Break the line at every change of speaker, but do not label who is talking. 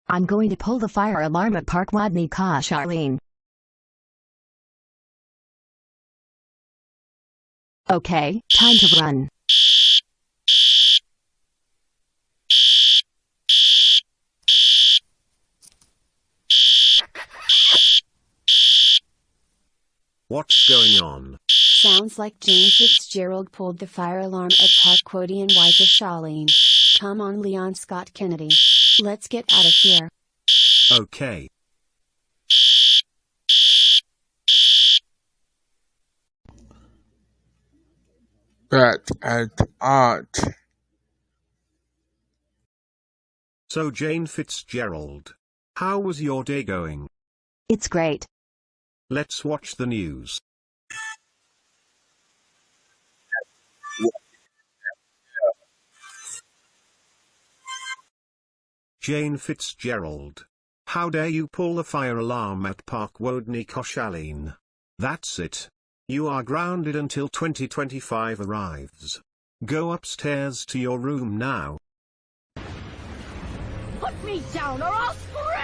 I'm going to pull the fire alarm at Park Wodny, Koszalin. Okay, time to run.
What's going on?
Sounds like Jane Fitzgerald pulled the fire alarm at Park Wodny in Koszalin. Come on, Leon Scott Kennedy. Let's get out of here.
Okay.
But at art.
So Jane Fitzgerald, how was your day going?
It's great.
Let's watch the news. Jane Fitzgerald, how dare you pull the fire alarm at Park Wodny, Koszalin? That's it. You are grounded until 2025 arrives. Go upstairs to your room now.
Put me down or I'll scream!